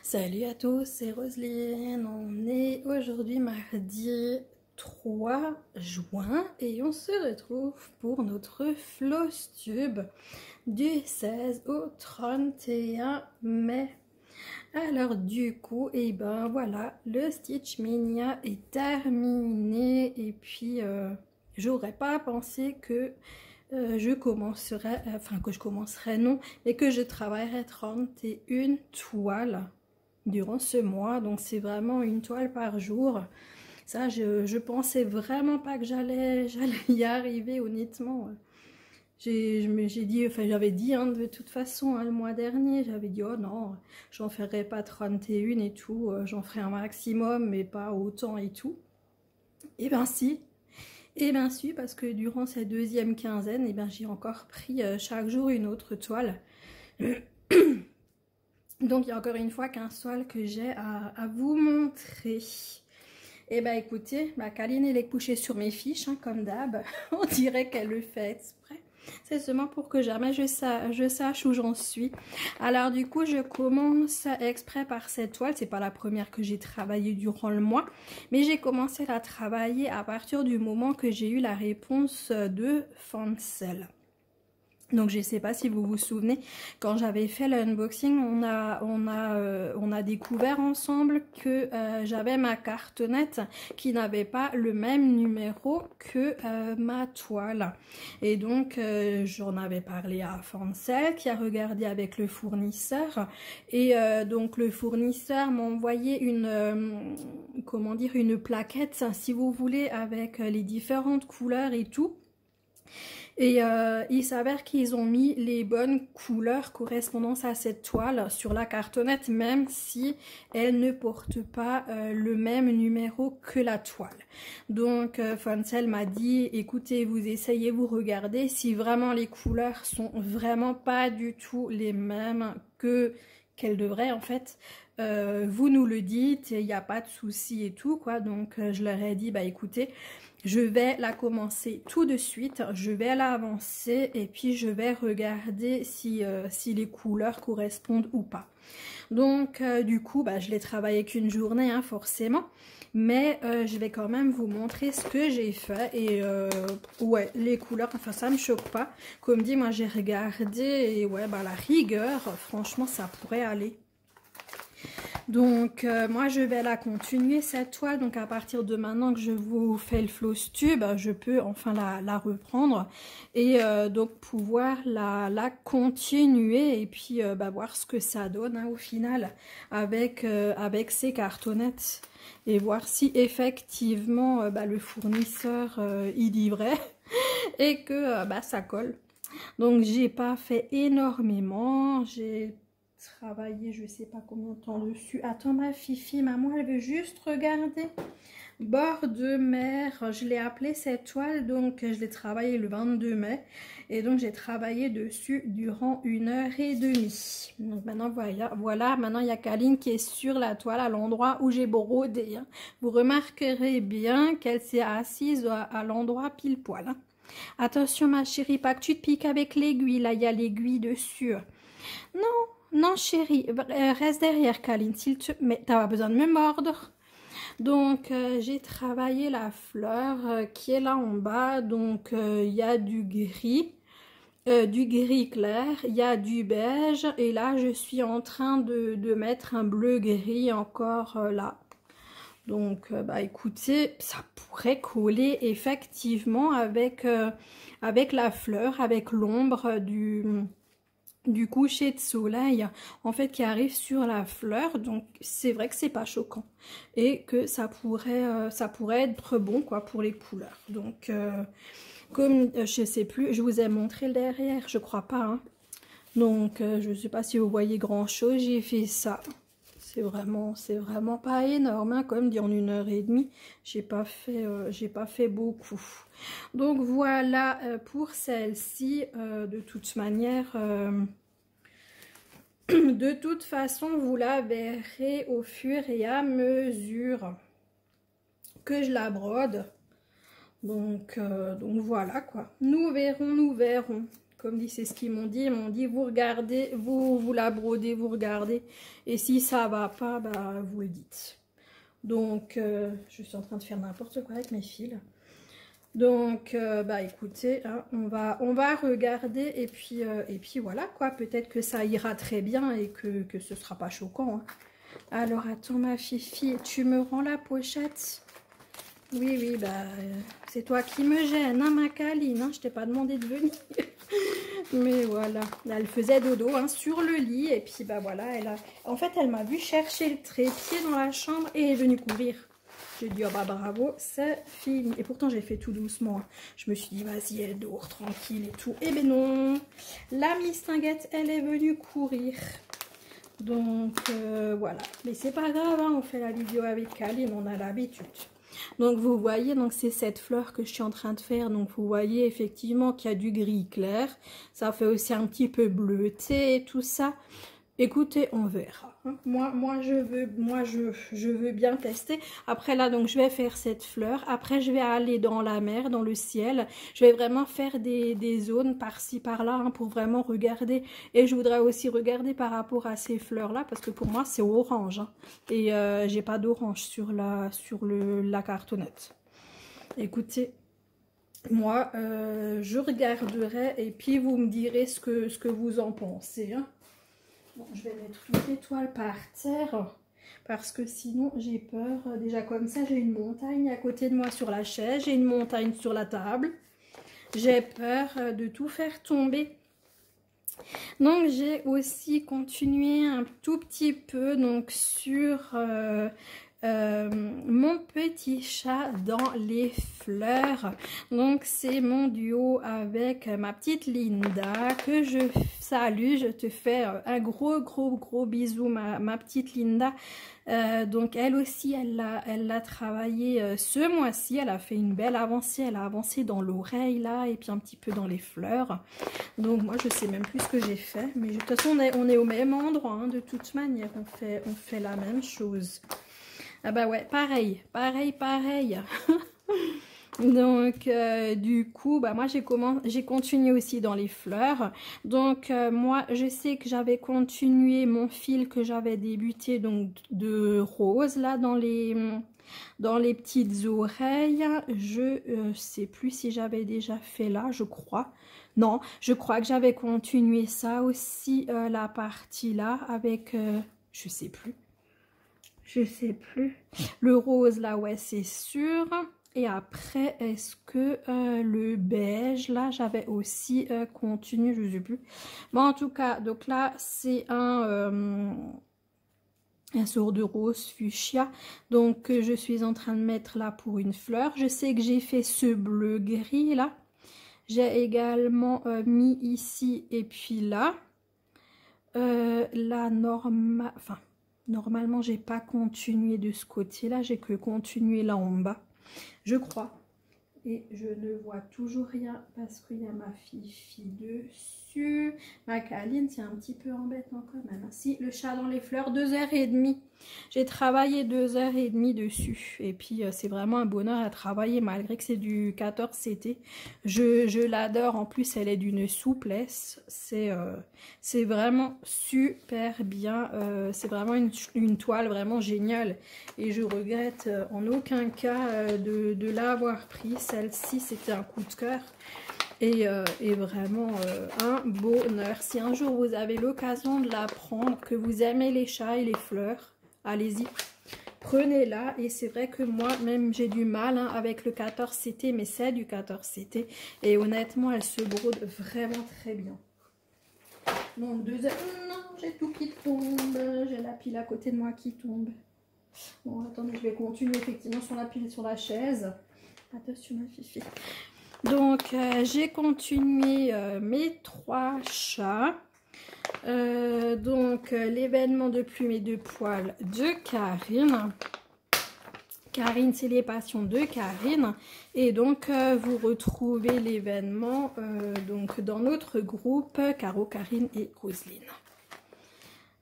Salut à tous, c'est Roselyne. On est aujourd'hui mardi 3 juin et on se retrouve pour notre Floss Tube du 16 au 31 mai. Alors du coup, et ben voilà, le Stitch Mania est terminé et puis j'aurais pas pensé que je commencerai, que je commencerai non, mais que je travaillerai 31 toiles durant ce mois, donc c'est vraiment une toile par jour. Ça, je pensais vraiment pas que j'allais y arriver, honnêtement. J'ai dit, enfin j'avais dit hein, de toute façon le mois dernier, j'avais dit oh non, j'en ferai pas 31 et tout, j'en ferai un maximum mais pas autant et tout. Et ben si, parce que durant cette deuxième quinzaine, et ben j'ai encore pris chaque jour une autre toile. Donc il y a encore une fois 15 toiles que j'ai à vous montrer. Et bah écoutez, Kaline elle est couchée sur mes fiches, hein, comme d'hab. On dirait qu'elle le fait exprès. C'est seulement pour que jamais je sache où j'en suis. Alors du coup, je commence exprès par cette toile. C'est pas la première que j'ai travaillée durant le mois. Mais j'ai commencé à la travailler à partir du moment que j'ai eu la réponse de Fancel. Donc je ne sais pas si vous vous souvenez, quand j'avais fait l'unboxing, on a découvert ensemble que j'avais ma cartonnette qui n'avait pas le même numéro que ma toile. Et donc j'en avais parlé à Fancel qui a regardé avec le fournisseur. Et donc le fournisseur m'a envoyé comment dire, une plaquette, si vous voulez, avec les différentes couleurs et tout. Et il s'avère qu'ils ont mis les bonnes couleurs correspondant à cette toile sur la cartonnette, même si elle ne porte pas le même numéro que la toile. Donc Fancel m'a dit, écoutez, vous essayez, vous regardez, si vraiment les couleurs sont vraiment pas du tout les mêmes qu'elles devraient en fait, vous nous le dites, il n'y a pas de souci et tout quoi. Donc je leur ai dit, bah écoutez, je vais la commencer tout de suite, je vais la avancer et puis je vais regarder si les couleurs correspondent ou pas. Donc du coup, je l'ai travaillé qu'une journée hein, forcément, mais je vais quand même vous montrer ce que j'ai fait. Et ouais, les couleurs, enfin ça me choque pas. Comme dit, moi j'ai regardé et ouais, la rigueur, franchement ça pourrait aller. Donc moi je vais la continuer cette toile, donc à partir de maintenant que je vous fais le floss tube, je peux enfin la reprendre et donc pouvoir la continuer et puis voir ce que ça donne hein, au final avec ces cartonnettes et voir si effectivement le fournisseur il livrait et que ça colle. Donc j'ai pas fait énormément, j'ai travaillé je sais pas combien de temps dessus. Attends ma fifi, maman elle veut juste regarder. Bord de mer, je l'ai appelé cette toile, donc je l'ai travaillé le 22 mai et donc j'ai travaillé dessus durant 1h30. Donc maintenant voilà, maintenant il y a Kaline qui est sur la toile à l'endroit où j'ai brodé. Hein. Vous remarquerez bien qu'elle s'est assise à l'endroit pile poil. Hein. Attention ma chérie, pas que tu te piques avec l'aiguille, là il y a l'aiguille dessus. Non, non chérie, reste derrière Kaline, s'il te... Mais t'as pas besoin de me mordre. Donc j'ai travaillé la fleur qui est là en bas, donc il y a du gris clair, il y a du beige et là je suis en train de mettre un bleu gris encore là. Donc écoutez, ça pourrait coller effectivement avec la fleur, avec l'ombre du coucher de soleil en fait qui arrive sur la fleur, donc c'est vrai que c'est pas choquant et que ça pourrait être bon quoi pour les couleurs. Donc comme je sais plus, je vous ai montré le derrière, je crois pas hein. Donc je sais pas si vous voyez grand chose, j'ai fait ça. C'est vraiment pas énorme, hein, comme dit en 1h30, j'ai pas fait beaucoup. Donc voilà pour celle-ci, de toute manière, de toute façon vous la verrez au fur et à mesure que je la brode. Donc voilà quoi, nous verrons. comme dit, c'est ce qu'ils m'ont dit. Ils m'ont dit, vous regardez, vous la brodez, vous regardez. Et si ça va pas, bah, vous le dites. Donc, je suis en train de faire n'importe quoi avec mes fils. Donc, bah écoutez, hein, on va regarder et puis voilà quoi. Peut-être que ça ira très bien et que ce sera pas choquant. Hein. Alors, attends ma fifi, tu me rends la pochette? Oui, oui, bah c'est toi qui me gêne, hein, ma câline. Hein, je t'ai pas demandé de venir. Mais voilà, elle faisait dodo hein, sur le lit et puis bah voilà, en fait elle m'a vu chercher le trépied dans la chambre et est venue courir. J'ai dit, oh bah bravo, c'est fini. Et pourtant, j'ai fait tout doucement. Hein. Je me suis dit, vas-y, elle dort tranquille et tout. Eh ben non, la mistinguette, elle est venue courir. Donc, voilà. Mais c'est pas grave, hein, on fait la vidéo avec Kaline, on a l'habitude. Donc, vous voyez, donc c'est cette fleur que je suis en train de faire. Donc, vous voyez effectivement qu'il y a du gris clair. Ça fait aussi un petit peu bleuté et tout ça. Écoutez, on verra. Hein. Moi, je veux bien tester. Après là, donc je vais faire cette fleur. Après, je vais aller dans la mer, dans le ciel. Je vais vraiment faire des zones par-ci, par-là, hein, pour vraiment regarder. Et je voudrais aussi regarder par rapport à ces fleurs-là, parce que pour moi, c'est orange. Hein. Et j'ai pas d'orange sur la cartonnette. Écoutez. Moi, je regarderai et puis vous me direz ce que vous en pensez. Hein. Bon, je vais mettre une étoile par terre parce que sinon j'ai peur. Déjà comme ça, j'ai une montagne à côté de moi sur la chaise, j'ai une montagne sur la table. J'ai peur de tout faire tomber. Donc j'ai aussi continué un tout petit peu donc sur mon petit chat dans les fleurs. Donc c'est mon duo avec ma petite Linda que je salue. Je te fais un gros bisou ma petite Linda. Donc elle aussi elle l'a travaillé ce mois-ci. Elle a fait une belle avancée. Elle a avancé dans l'oreille là et puis un petit peu dans les fleurs. Donc moi je sais même plus ce que j'ai fait. Mais de toute façon on est au même endroit hein, de toute manière. On fait la même chose. Ah bah ouais, pareil. Donc du coup, bah moi j'ai continué aussi dans les fleurs. Donc moi je sais que j'avais continué mon fil que j'avais débuté donc de rose là dans les petites oreilles. Je sais plus si j'avais déjà fait là, je crois. Non, je crois que j'avais continué ça aussi la partie là avec je sais plus. Le rose, là, ouais, c'est sûr. Et après, est-ce que le beige, là, j'avais aussi continué, je ne sais plus. Bon, en tout cas, donc là, c'est un sort de rose fuchsia. Donc, je suis en train de mettre là pour une fleur. Je sais que j'ai fait ce bleu gris, là. J'ai également mis ici et puis là. La norma... Enfin... Normalement, j'ai pas continué de ce côté-là, j'ai que continué là en bas, je crois. Et je ne vois toujours rien parce qu'il y a ma fille dessus. Ma câline, c'est un petit peu embêtant quand même. Si, le chat dans les fleurs, 2h30. J'ai travaillé 2h30 dessus. Et puis, c'est vraiment un bonheur à travailler malgré que c'est du 14 CT. Je l'adore. En plus, elle est d'une souplesse. C'est vraiment super bien. C'est vraiment une toile vraiment géniale. Et je regrette en aucun cas de l'avoir pris. Celle-ci, c'était un coup de cœur. Et vraiment un bonheur. Si un jour vous avez l'occasion de la prendre, que vous aimez les chats et les fleurs, allez-y, prenez-la. Et c'est vrai que moi, même j'ai du mal hein, avec le 14 CT, mais c'est du 14 CT. Et honnêtement, elle se brode vraiment très bien. Donc 2 heures. Non, j'ai tout qui tombe. J'ai la pile à côté de moi qui tombe. Bon, attendez, je vais continuer effectivement sur la pile sur la chaise. Attention ma fifi. Donc j'ai continué mes 3 chats. Donc l'événement de plumes et de poils de Karine. Karine, c'est les passions de Karine. Et donc vous retrouvez l'événement donc dans notre groupe Caro, Karine et Roselyne.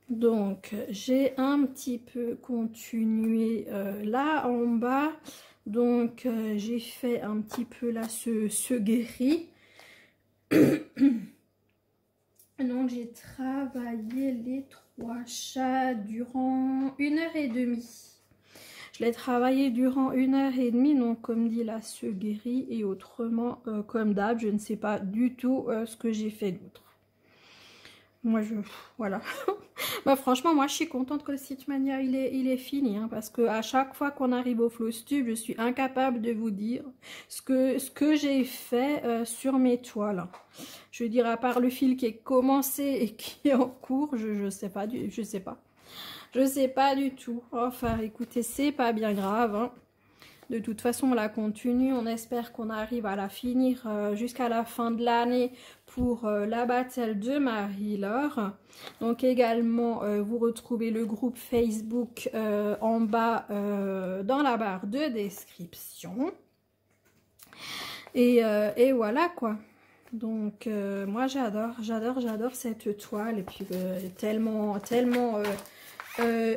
Donc j'ai un petit peu continué là en bas. Donc j'ai fait un petit peu là ce gris. Donc j'ai travaillé les 3 chats durant 1h30. Je l'ai travaillé durant 1h30, donc comme dit là, se guérit. Et autrement, comme d'hab, je ne sais pas du tout ce que j'ai fait d'autre. Moi, voilà. Bah, franchement, moi, je suis contente que le Stitchmania, il est fini. Hein, parce que à chaque fois qu'on arrive au floss tube, je suis incapable de vous dire ce que j'ai fait sur mes toiles. Je veux dire, à part le fil qui est commencé et qui est en cours, je sais pas. Je sais pas. Je sais pas du tout. Enfin, écoutez, c'est pas bien grave. Hein. De toute façon, on la continue. On espère qu'on arrive à la finir jusqu'à la fin de l'année pour la battle de Marie-Laure. Donc également, vous retrouvez le groupe Facebook en bas dans la barre de description. Et voilà quoi. Donc moi j'adore cette toile. Et puis tellement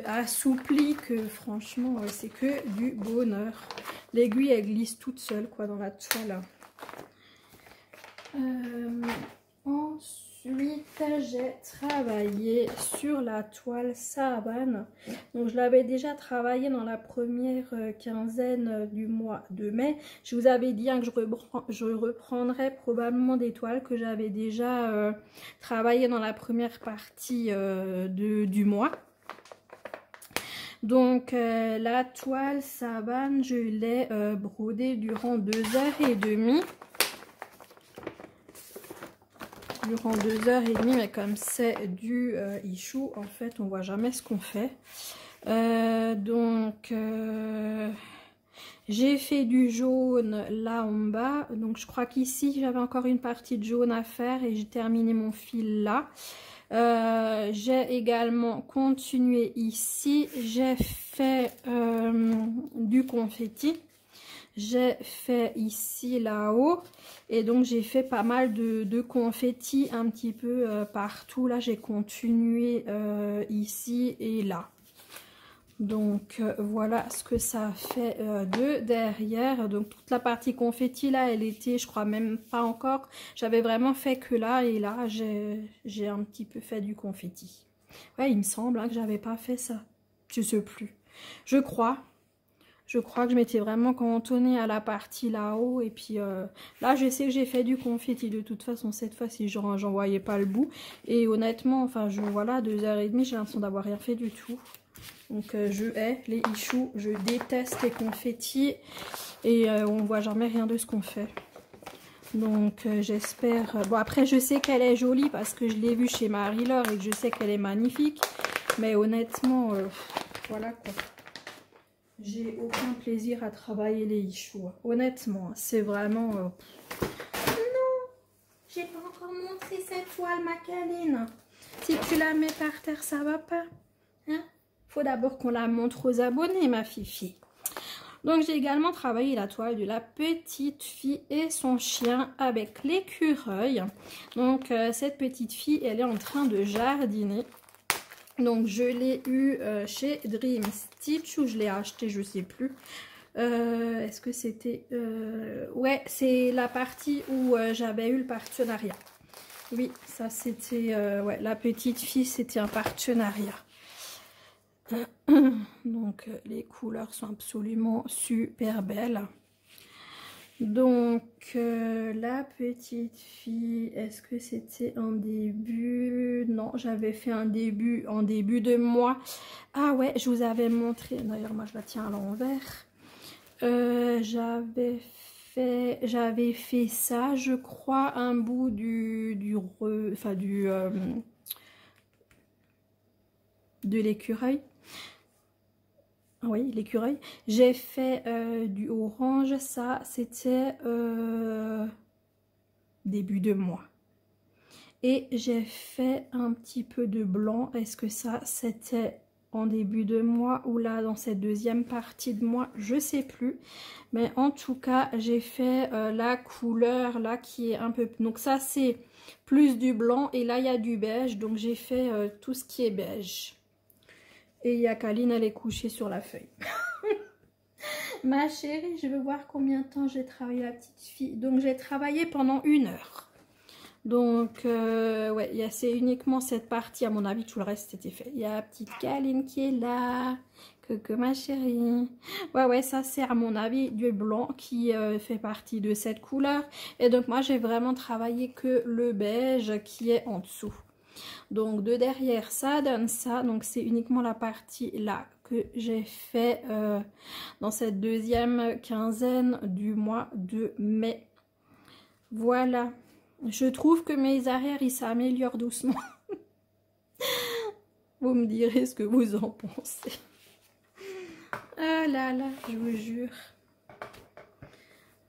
assoupli que franchement c'est que du bonheur. L'aiguille elle glisse toute seule quoi dans la toile. Ensuite j'ai travaillé sur la toile Saaban. Donc je l'avais déjà travaillé dans la première quinzaine du mois de mai. Je vous avais dit hein, que je reprendrais probablement des toiles que j'avais déjà travaillé dans la première partie du mois. Donc la toile Saaban, je l'ai brodée durant 2h30. Durant 2h30, mais comme c'est du Ichou, en fait, on voit jamais ce qu'on fait. J'ai fait du jaune là en bas. Donc je crois qu'ici, j'avais encore une partie de jaune à faire et j'ai terminé mon fil là. J'ai également continué ici, j'ai fait du confetti, j'ai fait ici là-haut et donc j'ai fait pas mal de confetti un petit peu partout. Là j'ai continué ici et là. Donc voilà ce que ça fait de derrière. Donc toute la partie confetti là, elle était, je crois même pas encore. J'avais vraiment fait que là et là, j'ai un petit peu fait du confetti. Ouais, il me semble hein, que j'avais pas fait ça. Je sais plus. Je crois que je m'étais vraiment cantonnée à la partie là-haut. Et puis là, je sais que j'ai fait du confetti. De toute façon, cette fois-ci, j'en voyais pas le bout. Et honnêtement, enfin, voilà, 2h30, j'ai l'impression d'avoir rien fait du tout. Donc je hais les Ichou, je déteste les confettis et on voit jamais rien de ce qu'on fait. Donc j'espère... Bon après je sais qu'elle est jolie parce que je l'ai vue chez Marie-Laure et que je sais qu'elle est magnifique. Mais honnêtement, voilà quoi. J'ai aucun plaisir à travailler les Ichou. Honnêtement, c'est vraiment... Non, j'ai pas encore montré cette toile, ma câline. Si tu la mets par terre, ça va pas. Hein? Faut d'abord qu'on la montre aux abonnés, ma fifi. Donc j'ai également travaillé la toile de la petite fille et son chien avec l'écureuil. Donc cette petite fille, elle est en train de jardiner. Donc je l'ai eu chez Dream Stitch ou je l'ai acheté, je sais plus. Est-ce que c'était... Ouais, c'est la partie où j'avais eu le partenariat. Oui, ça c'était... ouais, la petite fille, c'était un partenariat. Donc les couleurs sont absolument super belles. Donc la petite fille, est-ce que c'était en début? Non, j'avais fait un début en début de mois. Ah ouais, je vous avais montré, d'ailleurs moi je la tiens à l'envers. J'avais fait ça, je crois, un bout de l'écureuil. Oui, l'écureuil. J'ai fait du orange, ça c'était début de mois. Et j'ai fait un petit peu de blanc. Est-ce que ça c'était en début de mois ou là dans cette deuxième partie de mois? Je sais plus. Mais en tout cas, j'ai fait la couleur là qui est un peu... Donc ça c'est plus du blanc et là il y a du beige. Donc j'ai fait tout ce qui est beige. Et il y a Kaline, elle est couchée sur la feuille. Ma chérie, je veux voir combien de temps j'ai travaillé la petite fille. Donc j'ai travaillé pendant 1 heure. Donc, ouais, c'est uniquement cette partie, à mon avis, tout le reste c'était fait. Il y a la petite Kaline qui est là. Coucou ma chérie. Ouais, ça c'est à mon avis du blanc qui fait partie de cette couleur. Et donc moi j'ai vraiment travaillé que le beige qui est en dessous. Donc de derrière ça donne ça. Donc c'est uniquement la partie là que j'ai fait dans cette deuxième quinzaine du mois de mai. Voilà. Je trouve que mes arrières ils s'améliorent doucement. Vous me direz ce que vous en pensez. Ah là là, je vous jure.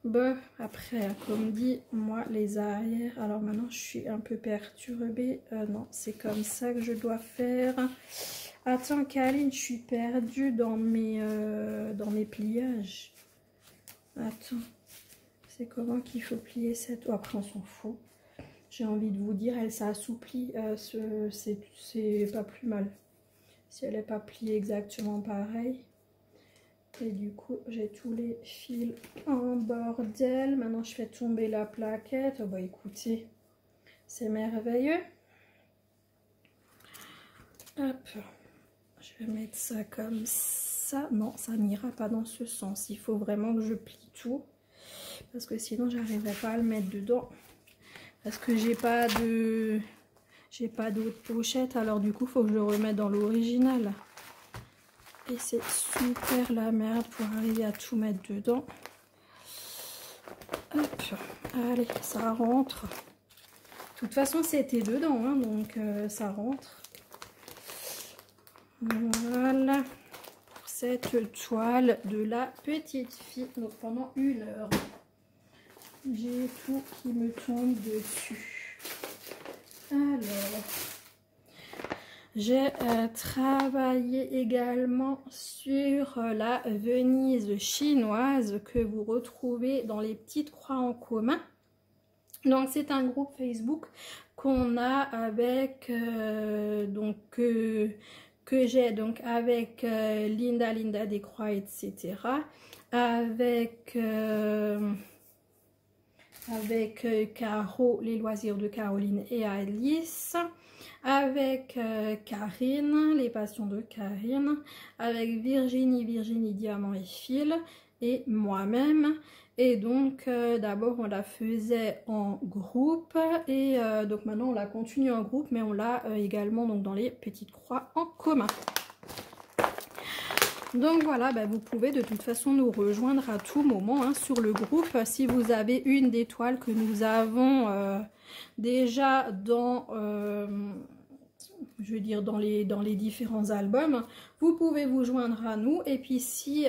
Bon, après, comme dit, moi, les arrières... Alors maintenant, je suis un peu perturbée. Non, c'est comme ça que je dois faire. Attends, Kaline, je suis perdue dans mes pliages. Attends, c'est comment qu'il faut plier cette... Oh, après, on s'en fout. J'ai envie de vous dire, elle s'assouplit. C'est pas plus mal. Si elle n'est pas pliée exactement pareil. Et du coup, j'ai tous les fils en bordel. Maintenant, je fais tomber la plaquette. Oh, bah écoutez, c'est merveilleux. Hop, je vais mettre ça comme ça. Non, ça n'ira pas dans ce sens. Il faut vraiment que je plie tout. Parce que sinon, j'arriverai pas à le mettre dedans. Parce que j'ai pas d'autre pochette. Alors du coup, il faut que je le remette dans l'original. Et c'est super la merde pour arriver à tout mettre dedans. Hop, allez, ça rentre. De toute façon, c'était dedans, hein, donc ça rentre. Voilà, pour cette toile de la petite fille. Donc pendant 1 heure, j'ai tout qui me tombe dessus. Alors... J'ai travaillé également sur la Venise chinoise que vous retrouvez dans les petites croix en commun. Donc c'est un groupe Facebook qu'on a avec que j'ai donc avec Linda des Croix, etc. Avec Caro, les loisirs de Caroline et Alice, avec Karine, les passions de Karine, avec Virginie Diamant et Fil, et moi-même. Et donc d'abord on la faisait en groupe, et donc maintenant on la continue en groupe, mais on l'a également donc dans les petites croix en commun. Donc voilà, bah vous pouvez de toute façon nous rejoindre à tout moment hein, sur le groupe. Si vous avez une des toiles que nous avons déjà dans, je veux dire dans les différents albums, vous pouvez vous joindre à nous. Et puis si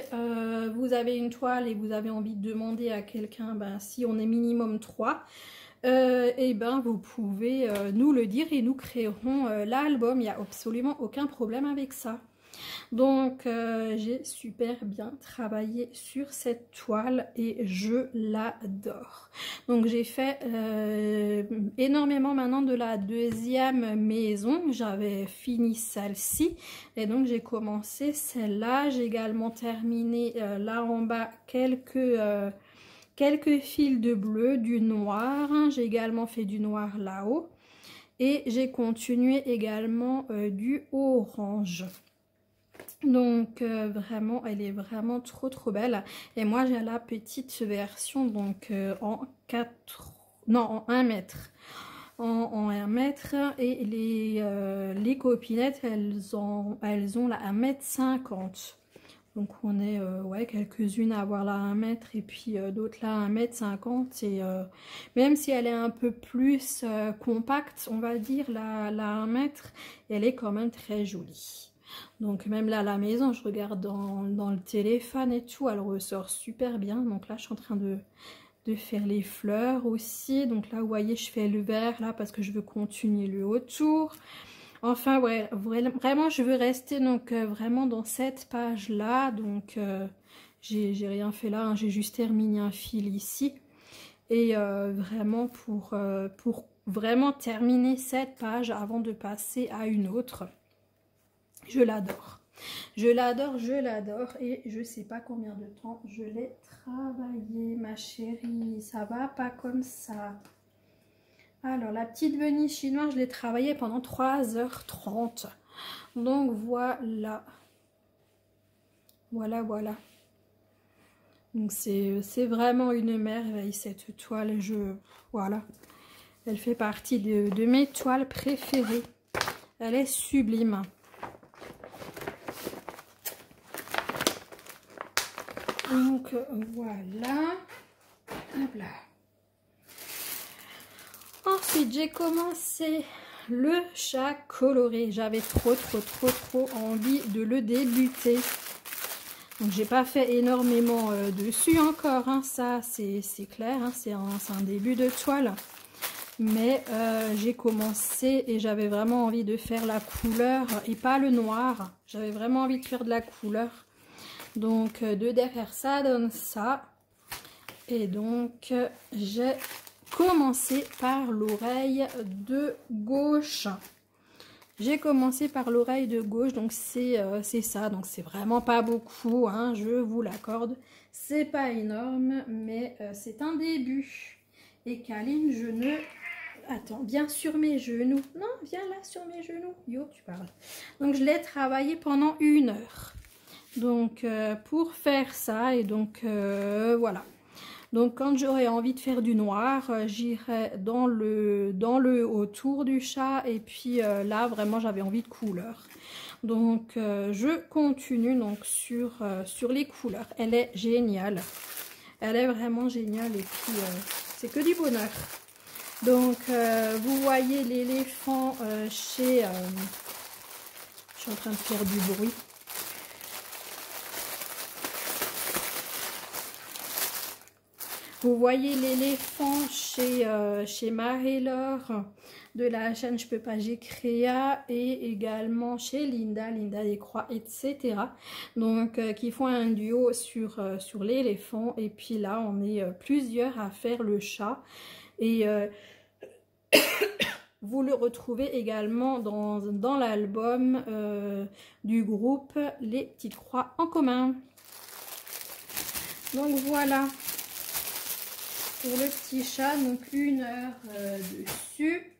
vous avez une toile et vous avez envie de demander à quelqu'un, ben, si on est minimum 3, et ben vous pouvez nous le dire et nous créerons l'album. Il n'y a absolument aucun problème avec ça. Donc j'ai super bien travaillé sur cette toile et je l'adore. Donc j'ai fait énormément maintenant de la deuxième maison. J'avais fini celle-ci et donc j'ai commencé celle-là. J'ai également terminé là en bas quelques fils de bleu, du noir. J'ai également fait du noir là-haut et j'ai continué également du orange. Donc vraiment, elle est vraiment trop belle. Et moi j'ai la petite version donc en 1 mètre. En 1 mètre, et les copinettes elles ont la 1,50 m. Donc on est ouais, quelques-unes à avoir la 1 mètre et puis d'autres là 1,50 m. Et même si elle est un peu plus compacte, on va dire la 1 mètre, elle est quand même très jolie. Donc même là à la maison, je regarde dans le téléphone et tout, elle ressort super bien. Donc là je suis en train de faire les fleurs aussi. Donc là vous voyez je fais le vert là parce que je veux continuer le autour. Enfin ouais, vraiment je veux rester donc vraiment dans cette page là. Donc j'ai rien fait là, hein. J'ai juste terminé un fil ici. Et vraiment pour vraiment terminer cette page avant de passer à une autre. Je l'adore. Je l'adore et je sais pas combien de temps je l'ai travaillé, ma chérie. Ça va pas comme ça. Alors, la petite Venise chinoise, je l'ai travaillée pendant 3h30. Donc, voilà. Voilà, voilà. Donc, c'est vraiment une merveille, cette toile. Voilà. Elle fait partie de mes toiles préférées. Elle est sublime. Donc, voilà. Hop là. Ensuite, j'ai commencé le chat coloré. J'avais trop envie de le débuter. Donc, j'ai pas fait énormément dessus encore. Hein. Ça, c'est clair. Hein. C'est un début de toile. Mais j'ai commencé et j'avais vraiment envie de faire la couleur et pas le noir. J'avais vraiment envie de faire de la couleur. Donc, de derrière, ça donne ça. Et donc, j'ai commencé par l'oreille de gauche. J'ai commencé par l'oreille de gauche, donc c'est ça. Donc, c'est vraiment pas beaucoup, hein, je vous l'accorde. C'est pas énorme, mais c'est un début. Et Kaline, je ne... Attends, viens sur mes genoux. Non, viens là sur mes genoux. Yo, tu parles. Donc, je l'ai travaillé pendant 1 heure. Donc, pour faire ça, et donc, voilà. Donc, quand j'aurai envie de faire du noir, j'irai dans le autour du chat. Et puis là, vraiment, j'avais envie de couleur. Donc, je continue donc sur les couleurs. Elle est géniale. Elle est vraiment géniale. Et puis, c'est que du bonheur. Donc, vous voyez l'éléphant chez... je suis en train de faire du bruit. Vous voyez l'éléphant chez Marie-Laure de la chaîne Je peux pas, j'ai créa, et également chez Linda des Croix, etc. Donc, qui font un duo sur l'éléphant. Et puis là, on est plusieurs à faire le chat. Et vous le retrouvez également dans l'album du groupe Les Petites Croix en commun. Donc, voilà. Pour le petit chat, donc 1 heure dessus.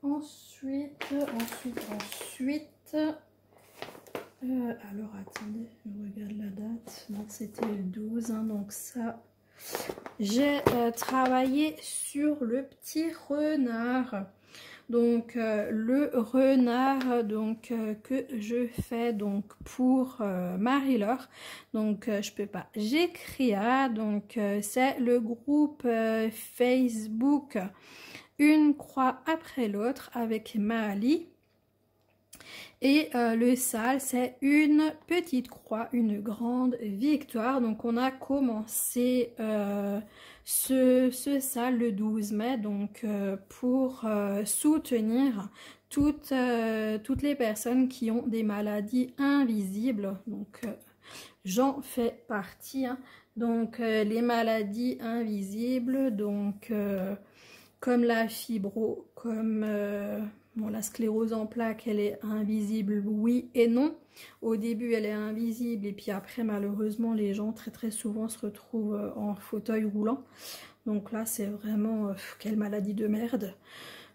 Ensuite. Alors attendez, je regarde la date. Donc c'était le 12, hein, donc ça. J'ai travaillé sur le petit renard. Donc le renard donc que je fais donc pour Marie-Laure. Donc je peux pas, j'ai créa, donc c'est le groupe Facebook Une croix après l'autre avec Mali. Et le sale, c'est une petite croix, une grande victoire. Donc on a commencé ce sale le 12 mai, donc pour soutenir toutes les personnes qui ont des maladies invisibles. Donc j'en fais partie. Hein. Donc les maladies invisibles, donc comme la fibro, comme... bon, la sclérose en plaques, elle est invisible, oui et non. Au début, elle est invisible et puis après, malheureusement, les gens très souvent se retrouvent en fauteuil roulant. Donc là, c'est vraiment... quelle maladie de merde.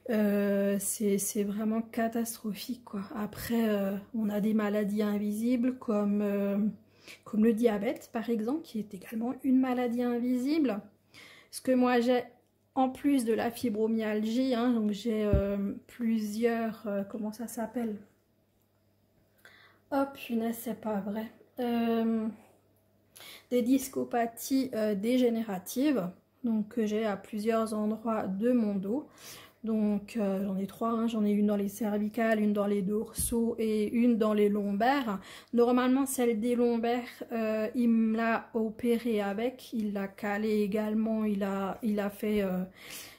C'est vraiment catastrophique, quoi. Après, on a des maladies invisibles comme le diabète, par exemple, qui est également une maladie invisible. Ce que moi, j'ai... En plus de la fibromyalgie, hein, donc j'ai plusieurs... comment ça s'appelle? Oh punaise, c'est pas vrai. Des discopathies dégénératives, donc que j'ai à plusieurs endroits de mon dos. Donc j'en ai 3, hein. J'en ai une dans les cervicales, une dans les dorsaux et une dans les lombaires. Normalement celle des lombaires, il me l'a opéré avec, il l'a calé également, il a fait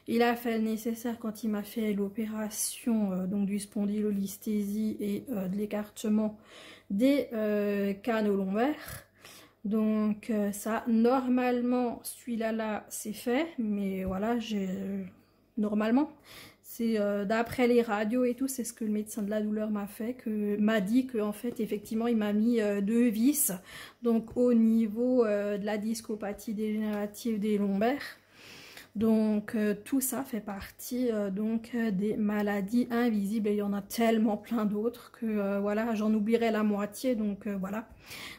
le nécessaire quand il m'a fait l'opération donc du spondylolisthésie et de l'écartement des canaux lombaires. Donc ça, normalement celui-là c'est fait, mais voilà, j'ai... Normalement, c'est d'après les radios et tout, c'est ce que le médecin de la douleur m'a dit qu'en fait, effectivement, il m'a mis 2 vis, donc au niveau de la discopathie dégénérative des lombaires. Donc tout ça fait partie donc des maladies invisibles, et il y en a tellement plein d'autres que voilà, j'en oublierai la moitié, donc voilà.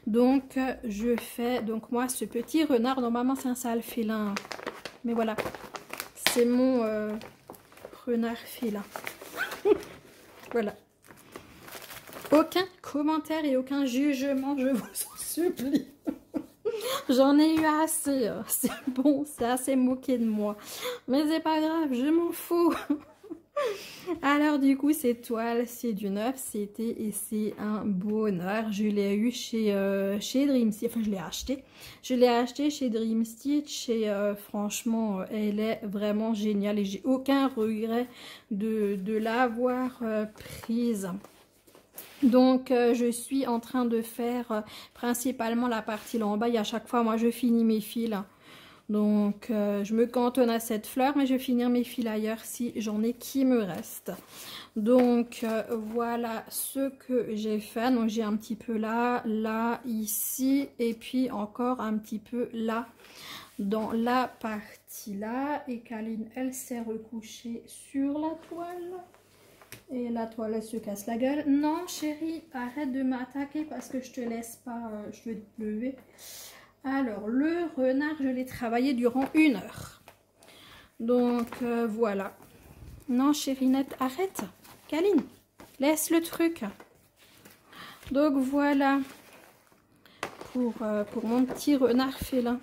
Donc je fais donc moi ce petit renard, normalement c'est un sale félin, mais voilà, c'est mon renard félin. Voilà. Aucun commentaire et aucun jugement, je vous en supplie. J'en ai eu assez, c'est bon, c'est assez moqué de moi. Mais c'est pas grave, je m'en fous. Alors du coup, cette toile, c'est du neuf, c'était et c'est un bonheur. Je l'ai eu chez Dream Stitch, enfin je l'ai acheté. Je l'ai acheté chez Dream Stitch et franchement, elle est vraiment géniale et j'ai aucun regret de l'avoir prise. Donc je suis en train de faire principalement la partie là en bas, et à chaque fois moi je finis mes fils. Donc je me cantonne à cette fleur, mais je vais finir mes fils ailleurs si j'en ai qui me reste. Donc voilà ce que j'ai fait. Donc j'ai un petit peu là, là, ici, et puis encore un petit peu là dans la partie là. Et Kaline, elle s'est recouchée sur la toile. Et la toile, elle se casse la gueule. Non, chérie, arrête de m'attaquer parce que je te laisse pas, je vais te lever. Alors, le renard, je l'ai travaillé durant 1 heure. Donc, voilà. Non, chérinette, arrête. Kaline, laisse le truc. Donc, voilà. Pour mon petit renard félin.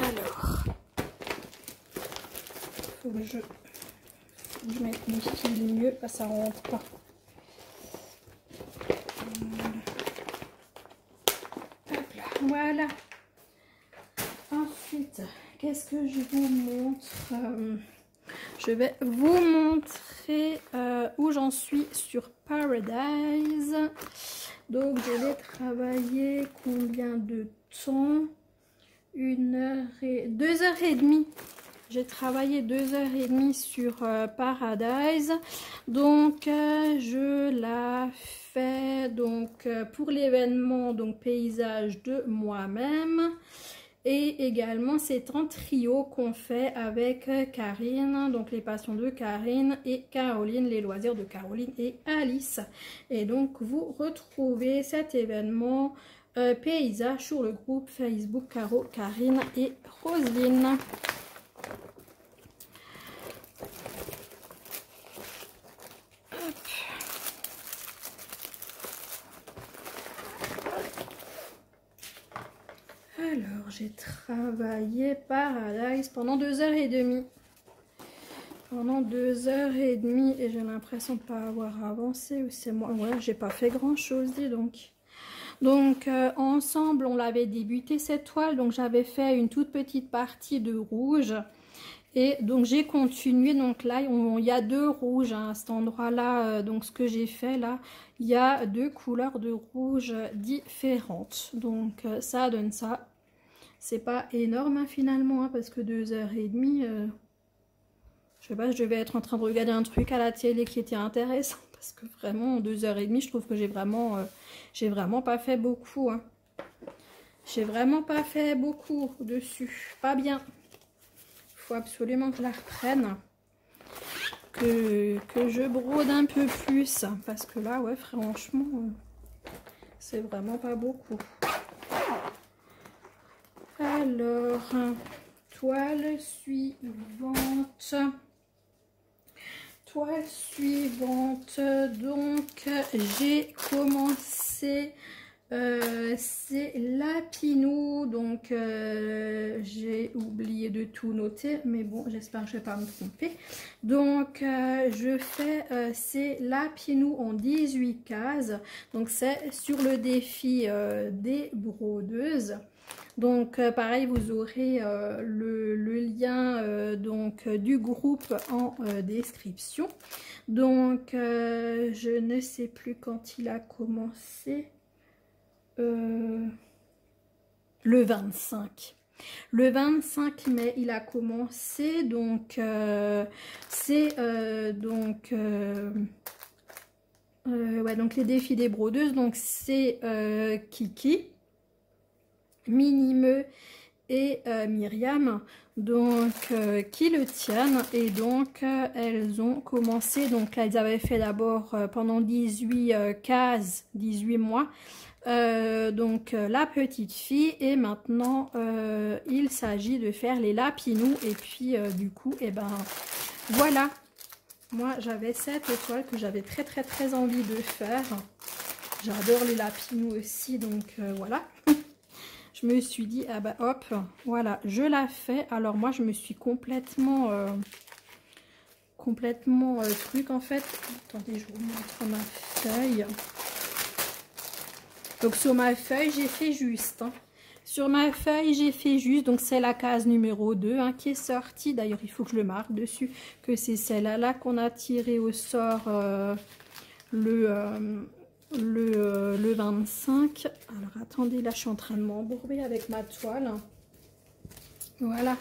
Alors, faut que je mette mes fils mieux, parce que ça rentre pas. Voilà. Ensuite, qu'est-ce que je vous montre? Je vais vous montrer où j'en suis sur Paradise. Donc, je l'ai travaillé combien de temps? 2 heures et demie. J'ai travaillé 2 heures et demie sur Paradise. Donc, je la fais donc pour l'événement donc paysage de moi-même. Et également, c'est en trio qu'on fait avec Karine, donc les passions de Karine, et Caroline, les loisirs de Caroline et Alice. Et donc, vous retrouvez cet événement paysage sur le groupe Facebook Caro, Karine et Roselyne. Alors, j'ai travaillé Paradise pendant 2 heures et demie. Pendant 2 heures et demie, et j'ai l'impression de ne pas avoir avancé, ou c'est moi. Ouais, j'ai pas fait grand chose, dis donc. Donc, ensemble, on l'avait débuté cette toile. Donc, j'avais fait une toute petite partie de rouge. Et donc, j'ai continué. Donc là, il y a 2 rouges hein, à cet endroit-là. Donc, ce que j'ai fait là, il y a 2 couleurs de rouge différentes. Donc, ça donne ça. C'est pas énorme hein, finalement, hein, parce que 2 heures et demie, je sais pas, je devais être en train de regarder un truc à la télé qui était intéressant, parce que vraiment, en 2 heures et demie, je trouve que j'ai vraiment pas fait beaucoup. Hein. J'ai vraiment pas fait beaucoup dessus, pas bien. Il faut absolument que je la reprenne, que je brode un peu plus, parce que là, ouais, franchement, c'est vraiment pas beaucoup. Alors, toile suivante. Toile suivante. Donc, j'ai commencé. C'est Lapinou. Donc, j'ai oublié de tout noter. Mais bon, j'espère que je ne vais pas me tromper. Donc, je fais c'est Lapinou en 18 cases. Donc, c'est sur le défi des brodeuses. Donc pareil, vous aurez le lien donc du groupe en description. Donc je ne sais plus quand il a commencé. Le 25. Le 25 mai, il a commencé. Donc c'est ouais, donc les défis des brodeuses. Donc c'est Kiki, Minimeux et Myriam, donc qui le tiennent. Et donc elles ont commencé, donc là elles avaient fait d'abord pendant 18 cases, 18 mois, donc la petite fille, et maintenant il s'agit de faire les lapinous. Et puis du coup, et ben voilà, moi j'avais cette toile que j'avais très envie de faire. J'adore les lapinous aussi, donc voilà. Je me suis dit, ah bah hop, voilà, je la fais. Alors moi, je me suis complètement truc en fait. Attendez, je vous montre ma feuille. Donc sur ma feuille, j'ai fait juste. Hein. Sur ma feuille, j'ai fait juste. Donc c'est la case numéro 2 hein, qui est sortie. D'ailleurs, il faut que je le marque dessus, que c'est celle-là qu'on a tiré au sort le 25. Alors attendez, là je suis en train de m'embourber avec ma toile. Voilà.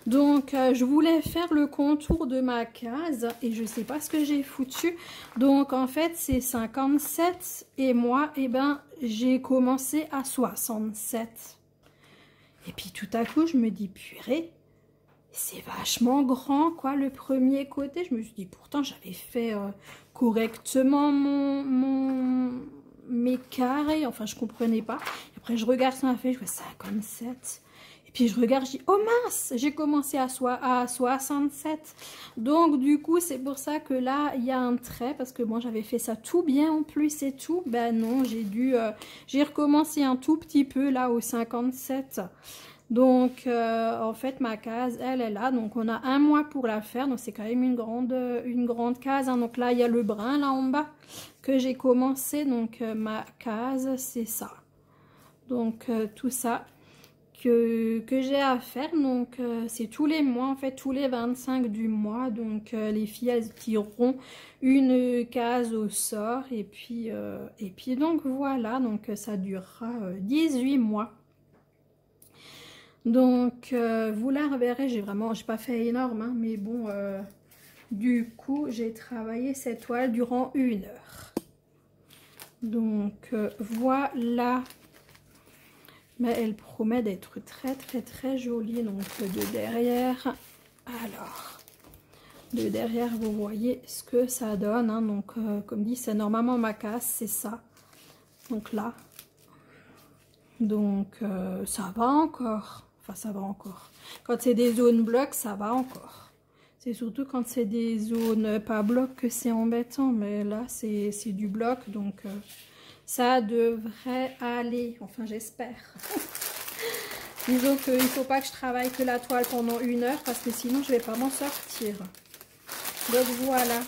Donc je voulais faire le contour de ma case et je sais pas ce que j'ai foutu. Donc en fait c'est 57 et moi et ben j'ai commencé à 67. Et puis tout à coup je me dis purée, c'est vachement grand quoi le premier côté. Je me suis dit pourtant j'avais fait correctement mes carrés, enfin je comprenais pas. Et après je regarde sur ma feuille, je vois 57. Et puis je regarde, je dis oh mince, j'ai commencé à 67. Donc du coup c'est pour ça que là il y a un trait, parce que moi j'avais fait ça tout bien en plus et tout. Ben non, j'ai recommencé un tout petit peu là au 57. Donc en fait ma case elle est là, donc on a un mois pour la faire, donc c'est quand même une grande case hein. Donc là il y a le brun là en bas que j'ai commencé, donc ma case c'est ça, donc tout ça que j'ai à faire, donc c'est tous les mois en fait, tous les 25 du mois. Donc les filles elles tireront une case au sort et puis donc voilà, donc ça durera 18 mois. Donc vous la reverrez, j'ai pas fait énorme hein, mais bon du coup j'ai travaillé cette toile durant 1 heure. Donc voilà, mais elle promet d'être très jolie. Donc de derrière, alors de derrière vous voyez ce que ça donne hein. Donc comme dit c'est normalement ma case, c'est ça, donc là, donc ça va encore. Enfin, ça va encore. Quand c'est des zones blocs, ça va encore. C'est surtout quand c'est des zones pas blocs que c'est embêtant. Mais là, c'est du bloc. Donc, ça devrait aller. Enfin, j'espère. Disons qu'il ne faut pas que je travaille que la toile pendant 1 heure. Parce que sinon, je ne vais pas m'en sortir. Donc, voilà.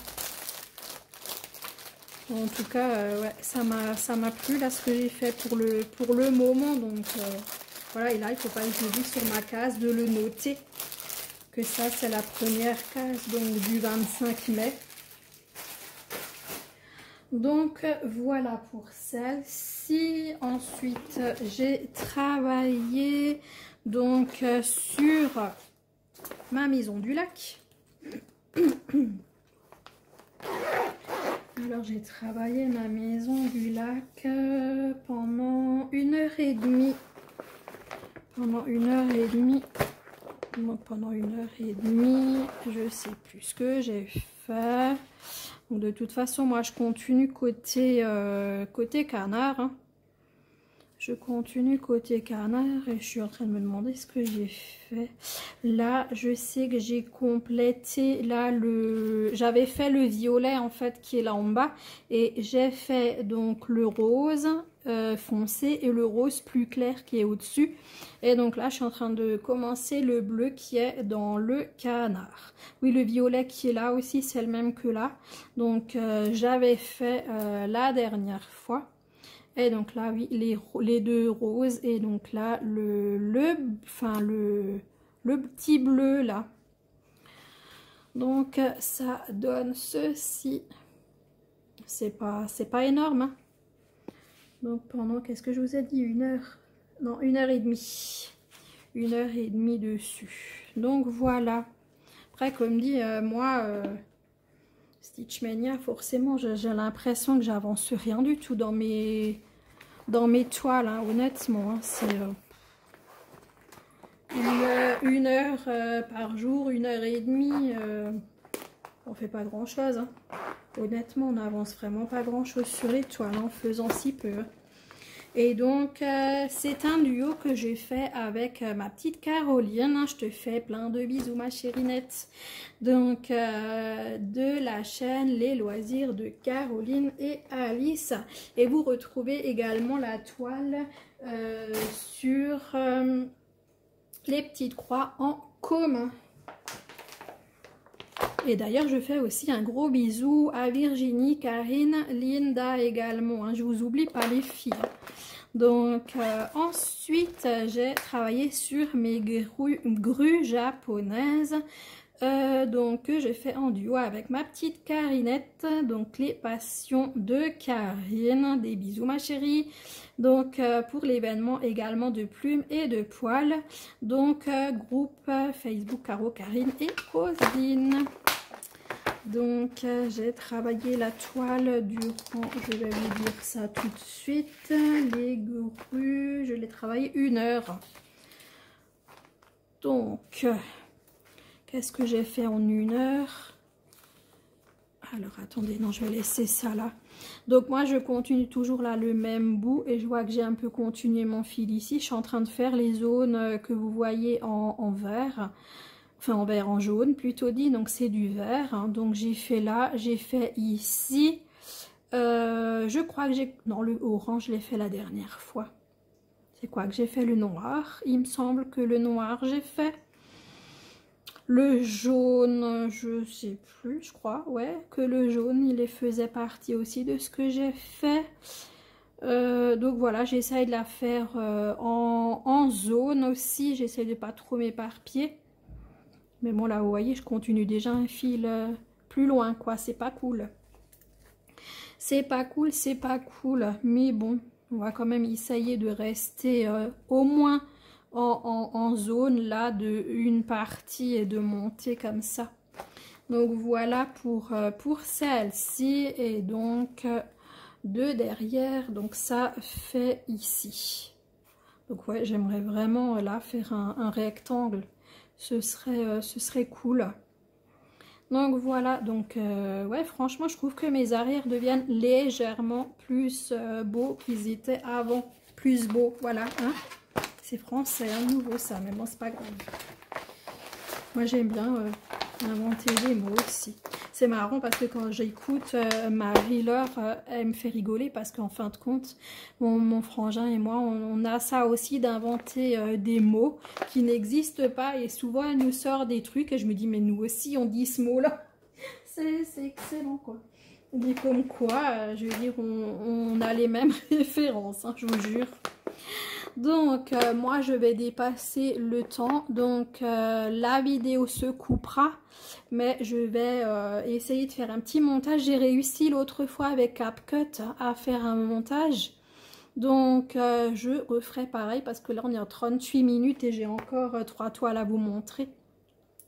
En tout cas, ouais, ça m'a plu là ce que j'ai fait pour le moment. Donc... voilà, et là, il ne faut pas que j'oublie sur ma case de le noter, que ça, c'est la première case donc du 25 mai. Donc, voilà pour celle-ci. Ensuite, j'ai travaillé donc sur ma maison du lac. Alors, j'ai travaillé ma maison du lac pendant 1 heure et demie. Pendant 1 heure et demie, je sais plus ce que j'ai fait. Donc de toute façon, moi je continue côté canard. Hein. Je continue côté canard et je suis en train de me demander ce que j'ai fait. Là, je sais que j'ai complété là j'avais fait le violet en fait qui est là en bas et j'ai fait donc le rose foncé et le rose plus clair qui est au-dessus. Et donc là, je suis en train de commencer le bleu qui est dans le canard. Oui, le violet qui est là aussi, c'est le même que là. Donc, j'avais fait la dernière fois. Et donc là, oui, les 2 roses. Et donc là, le petit bleu là. Donc, ça donne ceci. C'est pas énorme, hein. Donc pendant, qu'est-ce que je vous ai dit, 1 heure? Non, 1 heure et demie. 1 heure et demie dessus. Donc voilà. Après, comme dit, moi, Stitchmania, forcément, j'ai l'impression que j'avance rien du tout dans mes toiles, hein, honnêtement. Hein, une heure par jour, 1h30, on fait pas grand chose, hein. Honnêtement, on n'avance vraiment pas grand chose sur les toiles en faisant si peu. Et donc, c'est un duo que j'ai fait avec ma petite Caroline. Je te fais plein de bisous, ma chérinette. Donc, de la chaîne Les Loisirs de Caroline et Alice. Et vous retrouvez également la toile sur les petites croix en commun. Et d'ailleurs, je fais aussi un gros bisou à Virginie, Karine, Linda également. Hein. Je vous oublie pas les filles. Donc, ensuite, j'ai travaillé sur mes grues japonaises. Donc, que j'ai fait en duo avec ma petite Carinette. Donc, les passions de Karine. Des bisous, ma chérie. Donc, pour l'événement également de plumes et de poils. Donc, groupe Facebook Caro, Karine et Roselyne. Donc, j'ai travaillé la toile durant, je vais vous dire ça tout de suite, les grues, je l'ai travaillé 1 heure. Donc, qu'est-ce que j'ai fait en 1 heure? Alors, attendez, non, je vais laisser ça là. Donc, moi, je continue toujours là le même bout et je vois que j'ai un peu continué mon fil ici. Je suis en train de faire les zones que vous voyez en vert. Enfin en vert, en jaune plutôt dit, donc c'est du vert, hein. Donc j'ai fait là, j'ai fait ici, je crois que j'ai, non le orange je l'ai fait la dernière fois, c'est quoi que j'ai fait? Le noir, il me semble que le noir j'ai fait, le jaune je sais plus, je crois, ouais, que le jaune il faisait partie aussi de ce que j'ai fait. Donc voilà, j'essaye de la faire en zone aussi, j'essaye de pas trop m'éparpiller. Mais bon, là, vous voyez, je continue déjà un fil plus loin, quoi. C'est pas cool. C'est pas cool, c'est pas cool. Mais bon, on va quand même essayer de rester au moins en zone, là, de une partie et de monter comme ça. Donc, voilà pour celle-ci. Et donc, de derrière. Donc, ça fait ici. Donc, ouais, j'aimerais vraiment, là, faire un rectangle. Ce serait cool. Donc voilà, donc ouais, franchement je trouve que mes arrières deviennent légèrement plus beaux qu'ils étaient avant. Plus beaux, voilà, hein. C'est français, hein, nouveau ça, mais bon c'est pas grave. Moi j'aime bien inventer des mots aussi. C'est marrant parce que quand j'écoute ma reeler, elle me fait rigoler parce qu'en fin de compte, mon frangin et moi, on a ça aussi d'inventer des mots qui n'existent pas et souvent elle nous sort des trucs et je me dis mais nous aussi on dit ce mot-là. C'est excellent quoi. Mais comme quoi, je veux dire, on a les mêmes références, hein, je vous jure. Donc, moi, je vais dépasser le temps. Donc, la vidéo se coupera. Mais je vais essayer de faire un petit montage. J'ai réussi l'autre fois avec CapCut à faire un montage. Donc, je referai pareil parce que là, on est en 38 minutes et j'ai encore 3 toiles à vous montrer.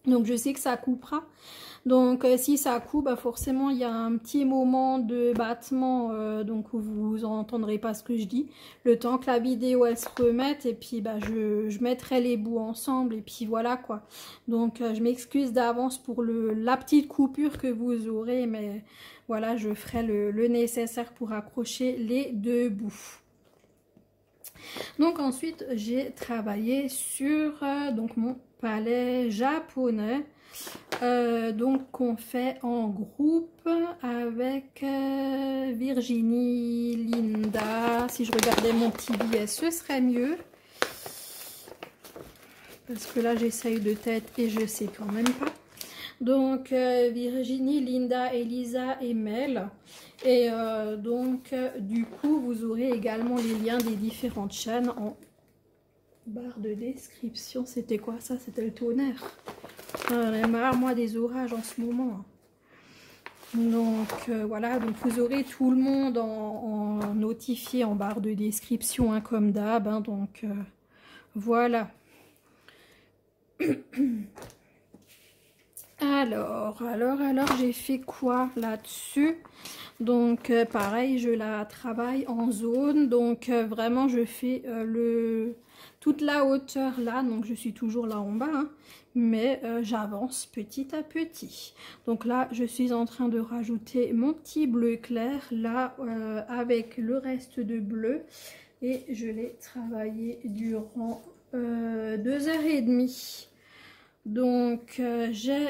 Donc, je sais que ça coupera. Donc si ça coupe, bah, forcément il y a un petit moment de battement, donc vous n'entendrez pas ce que je dis. Le temps que la vidéo elle se remette et puis bah, je mettrai les bouts ensemble et puis voilà quoi. Donc je m'excuse d'avance pour la petite coupure que vous aurez, mais voilà, je ferai le nécessaire pour accrocher les 2 bouts. Donc ensuite j'ai travaillé sur donc mon palais japonais. Donc qu'on fait en groupe avec Virginie, Linda. Si je regardais mon petit billet, ce serait mieux. Parce que là, j'essaye de tête et je sais quand même pas. Donc, Virginie, Linda, Elisa et Mel. Et donc, du coup, vous aurez également les liens des différentes chaînes en barre de description. C'était quoi ça? C'était le tonnerre. J'en ai marre, moi, des orages en ce moment. Donc, voilà. Donc, vous aurez tout le monde en notifié en barre de description, hein, comme d'hab. Hein, donc, voilà. Alors, j'ai fait quoi là-dessus? Donc, pareil, je la travaille en zone. Donc, vraiment, je fais toute la hauteur là, donc je suis toujours là en bas, hein, mais j'avance petit à petit. Donc là, je suis en train de rajouter mon petit bleu clair là avec le reste de bleu et je l'ai travaillé durant 2h30. Donc j'ai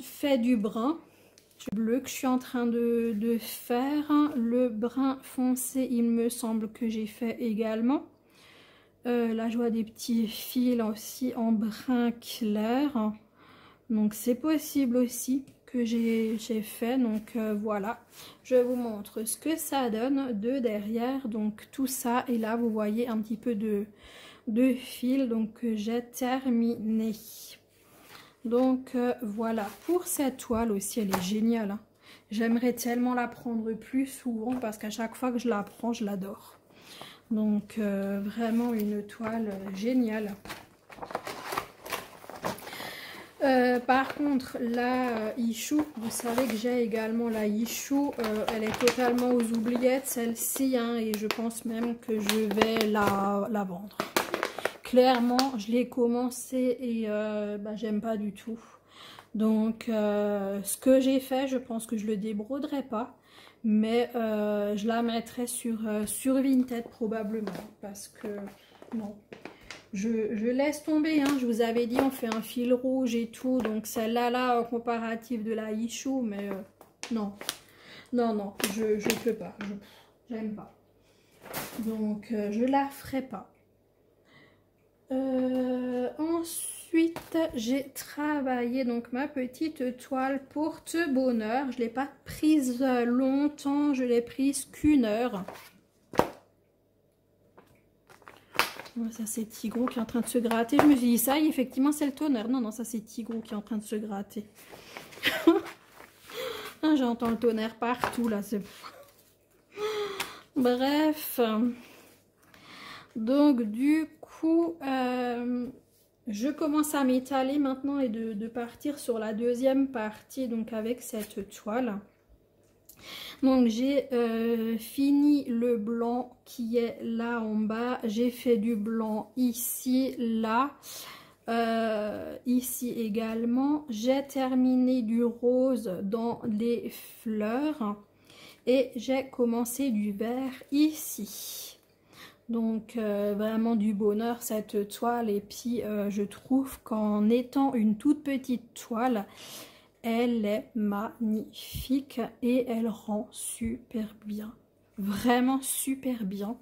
fait du brun. Bleu que je suis en train de faire, le brun foncé il me semble que j'ai fait également, là je vois des petits fils aussi en brun clair, donc c'est possible aussi que j'ai fait. Donc voilà, je vous montre ce que ça donne de derrière, donc tout ça, et là vous voyez un petit peu de fil, donc j'ai terminé. Donc voilà, pour cette toile aussi, elle est géniale, hein. J'aimerais tellement la prendre plus souvent parce qu'à chaque fois que je la prends, je l'adore. Donc vraiment une toile géniale. Par contre, la Ichou, vous savez que j'ai également la Ichou, elle est totalement aux oubliettes celle-ci, hein, et je pense même que je vais la vendre. Clairement, je l'ai commencé et j'aime pas du tout. Donc, ce que j'ai fait, je pense que je le débroderai pas. Mais je la mettrai sur Vinted probablement. Parce que, non, je laisse tomber. Hein. Je vous avais dit, on fait un fil rouge et tout. Donc, celle-là, là, comparative de la Ichou. Mais non, non, non, je peux pas. J'aime pas. Donc, je la ferai pas. Ensuite, j'ai travaillé donc ma petite toile porte-bonheur. Je ne l'ai pas prise longtemps, je l'ai prise qu'1 heure. Ça, c'est Tigrou qui est en train de se gratter. Je me suis dit ça, effectivement, c'est le tonnerre. Non, non, ça, c'est Tigrou qui est en train de se gratter. J'entends le tonnerre partout, là. Bref. Donc, du coup, je commence à m'étaler maintenant et de partir sur la deuxième partie, donc avec cette toile. Donc, j'ai fini le blanc qui est là en bas. J'ai fait du blanc ici, là, ici également. J'ai terminé du rose dans les fleurs et j'ai commencé du vert ici. Donc vraiment du bonheur cette toile, et puis je trouve qu'en étant une toute petite toile, elle est magnifique et elle rend super bien, vraiment super bien.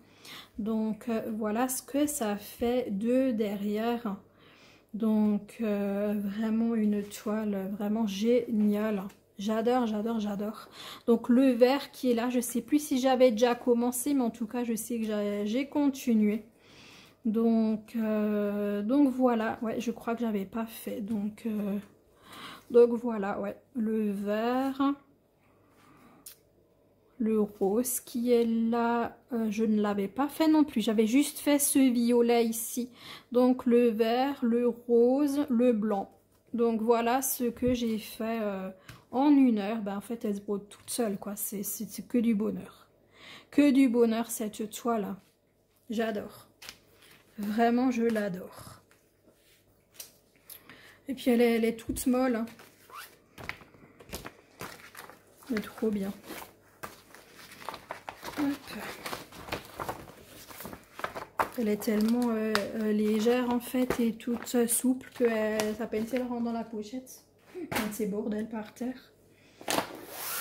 Donc voilà ce que ça fait de derrière. Donc vraiment une toile vraiment géniale. J'adore, j'adore, j'adore. Donc le vert qui est là, je ne sais plus si j'avais déjà commencé, mais en tout cas, je sais que j'ai continué. Donc voilà, ouais, je crois que j'avais pas fait. Donc voilà, ouais, le vert, le rose qui est là, je ne l'avais pas fait non plus. J'avais juste fait ce violet ici. Donc le vert, le rose, le blanc. Donc voilà ce que j'ai fait en 1 heure. En fait, elle se brode toute seule, quoi. C'est que du bonheur. Que du bonheur, cette toile. J'adore. Vraiment, je l'adore. Et puis, elle est toute molle. Hein. Elle est trop bien. Hop. Elle est tellement légère, en fait, et toute souple que ça peine si elle rentre dans la pochette. C'est bordel par terre.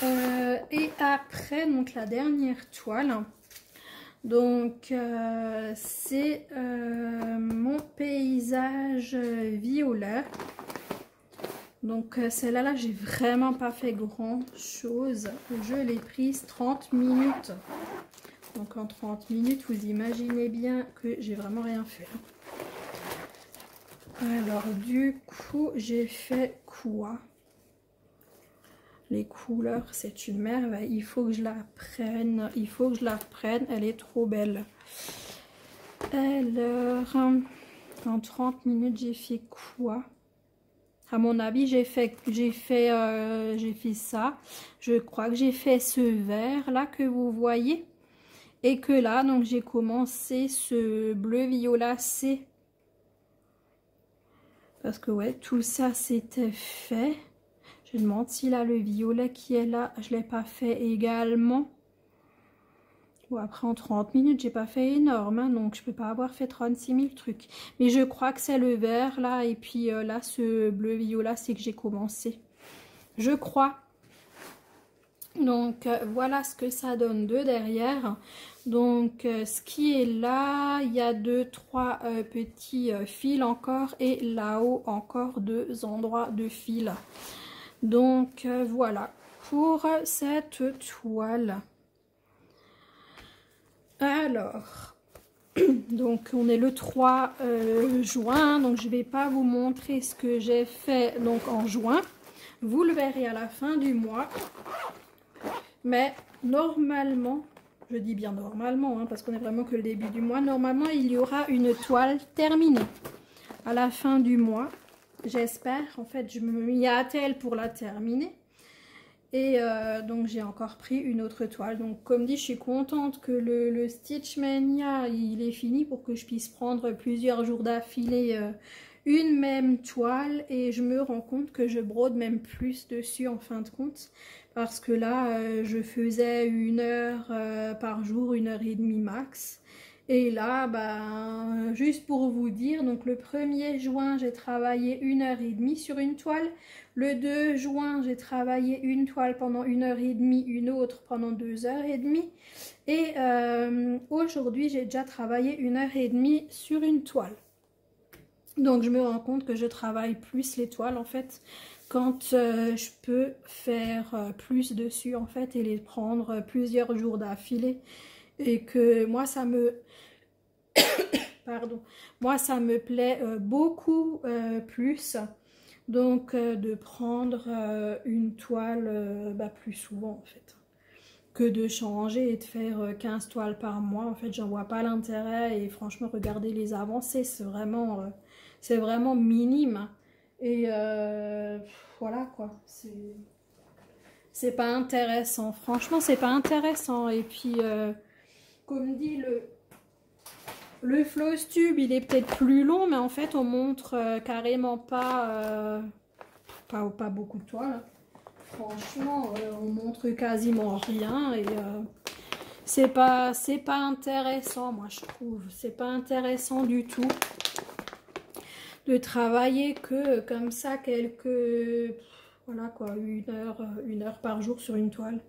Et après, donc la dernière toile, donc c'est mon paysage violet. Donc celle-là, là, j'ai vraiment pas fait grand chose. Je l'ai prise 30 minutes. Donc en 30 minutes, vous imaginez bien que j'ai vraiment rien fait. Alors du coup, j'ai fait quoi? Les couleurs, c'est une merveille. Il faut que je la prenne. Il faut que je la prenne. Elle est trop belle. Alors, en 30 minutes, j'ai fait quoi? À mon avis, j'ai fait ça. Je crois que j'ai fait ce vert là que vous voyez. Et que là, donc j'ai commencé ce bleu viola C. Parce que ouais, tout ça c'était fait. Je me demande si là le violet qui est là, je ne l'ai pas fait également. Bon, après en 30 minutes, j'ai pas fait énorme, hein, donc je peux pas avoir fait 36 000 trucs. Mais je crois que c'est le vert là, et puis là ce bleu viola, c'est que j'ai commencé. Je crois. Donc voilà ce que ça donne de derrière. Donc ce qui est là, il y a 2-3 petits fils encore, et là-haut encore 2 endroits de fils. Donc voilà pour cette toile. Alors, donc on est le 3 juin, donc je vais pas vous montrer ce que j'ai fait donc en juin. Vous le verrez à la fin du mois. Mais normalement, je dis bien normalement, hein, parce qu'on est vraiment que le début du mois, normalement il y aura une toile terminée à la fin du mois. J'espère, en fait je me mis à attelle pour la terminer. Et donc j'ai encore pris une autre toile. Donc comme dit, je suis contente que le Stitch Mania il est fini pour que je puisse prendre plusieurs jours d'affilée une même toile. Et je me rends compte que je brode même plus dessus en fin de compte. Parce que là je faisais 1 heure par jour, 1h30 max. Et là, ben, juste pour vous dire, donc le 1er juin, j'ai travaillé 1h30 sur une toile. Le 2 juin, j'ai travaillé une toile pendant 1h30, une autre pendant 2h30. Et aujourd'hui, j'ai déjà travaillé 1h30 sur une toile. Donc, je me rends compte que je travaille plus les toiles, en fait, quand je peux faire plus dessus, en fait, et les prendre plusieurs jours d'affilée. Et que moi, ça me... Pardon. Moi, ça me plaît beaucoup plus. Donc, de prendre une toile plus souvent, en fait. Que de changer et de faire 15 toiles par mois. En fait, j'en vois pas l'intérêt. Et franchement, regardez les avancées, c'est vraiment minime. Et voilà, quoi. C'est pas intéressant. Franchement, c'est pas intéressant. Et puis, comme dit le floss tube, il est peut-être plus long, mais en fait, on montre carrément pas beaucoup de toiles. Franchement, on montre quasiment rien et c'est pas intéressant, moi je trouve. C'est pas intéressant du tout de travailler que comme ça voilà quoi, 1 heure par jour sur une toile.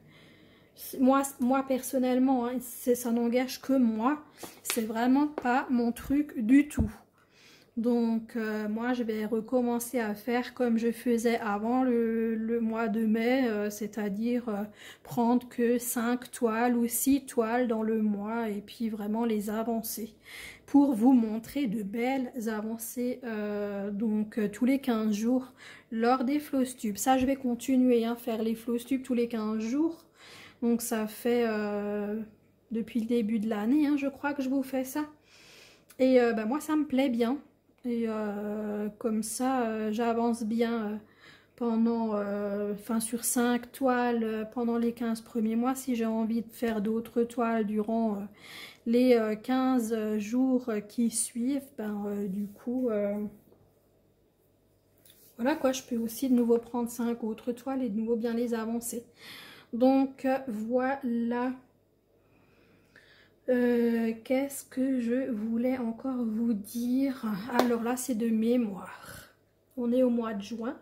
Moi personnellement, hein, ça n'engage que moi, c'est vraiment pas mon truc du tout. Donc moi je vais recommencer à faire comme je faisais avant le mois de mai, c'est-à-dire prendre que 5 toiles ou 6 toiles dans le mois et puis vraiment les avancer pour vous montrer de belles avancées donc tous les 15 jours lors des floss tubes. Ça je vais continuer à faire les floss tubes tous les 15 jours. Donc ça fait depuis le début de l'année, hein, je crois que je vous fais ça. Et moi ça me plaît bien. Et comme ça j'avance bien pendant, sur 5 toiles pendant les 15 premiers mois. Si j'ai envie de faire d'autres toiles durant les 15 jours qui suivent, du coup, voilà quoi, je peux aussi de nouveau prendre 5 autres toiles et de nouveau bien les avancer. Donc voilà. Qu'est-ce que je voulais encore vous dire? Alors là, c'est de mémoire. On est au mois de juin.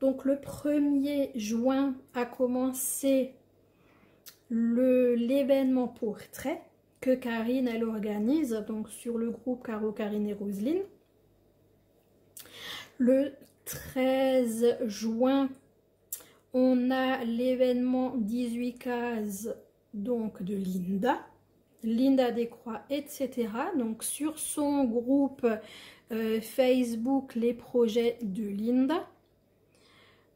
Donc le 1er juin a commencé l'événement portrait que Karine, elle organise donc sur le groupe Caro, Karine et Roselyne. Le 13 juin, on a l'événement 18 cases donc de Linda Décroix, etc. Donc sur son groupe Facebook Les Projets de Linda.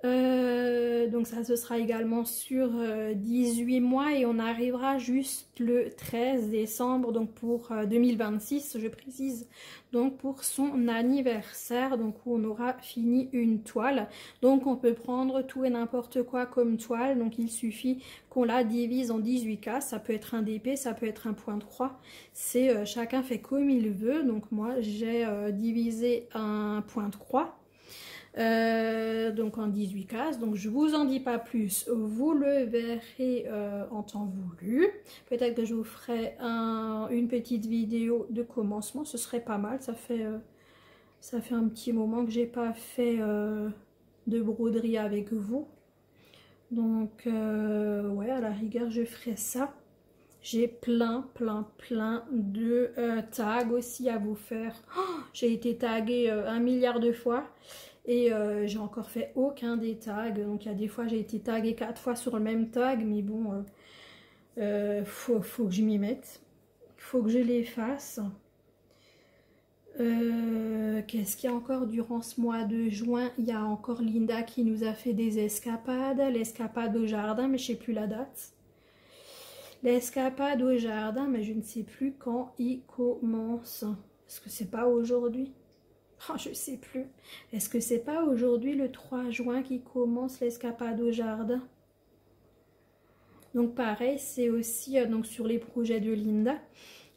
Donc ça, ce sera également sur 18 mois et on arrivera juste le 13 décembre, donc pour 2026, je précise, donc pour son anniversaire, donc où on aura fini une toile. Donc on peut prendre tout et n'importe quoi comme toile, donc il suffit qu'on la divise en 18 cases, ça peut être un DP, ça peut être un point de croix, c'est chacun fait comme il veut. Donc moi j'ai divisé un point de croix. Donc en 18 cases, donc je vous en dis pas plus, vous le verrez en temps voulu. Peut-être que je vous ferai une petite vidéo de commencement, ce serait pas mal. Ça fait un petit moment que j'ai pas fait de broderie avec vous, donc ouais, à la rigueur je ferai ça. J'ai plein de tags aussi à vous faire. Oh, j'ai été taguée 1 milliard de fois. Et j'ai encore fait aucun des tags. Donc il y a des fois j'ai été taguée 4 fois sur le même tag. Mais bon, faut que je m'y mette. Il faut que je les fasse. Qu'est-ce qu'il y a encore durant ce mois de juin? Il y a encore Linda qui nous a fait des escapades. L'escapade au jardin, mais je ne sais plus la date. L'escapade au jardin, mais je ne sais plus quand il commence. Est-ce que c'est pas aujourd'hui? Oh, je sais plus. Est-ce que c'est pas aujourd'hui le 3 juin qui commence l'escapade au jardin? Donc pareil, c'est aussi donc sur les projets de Linda.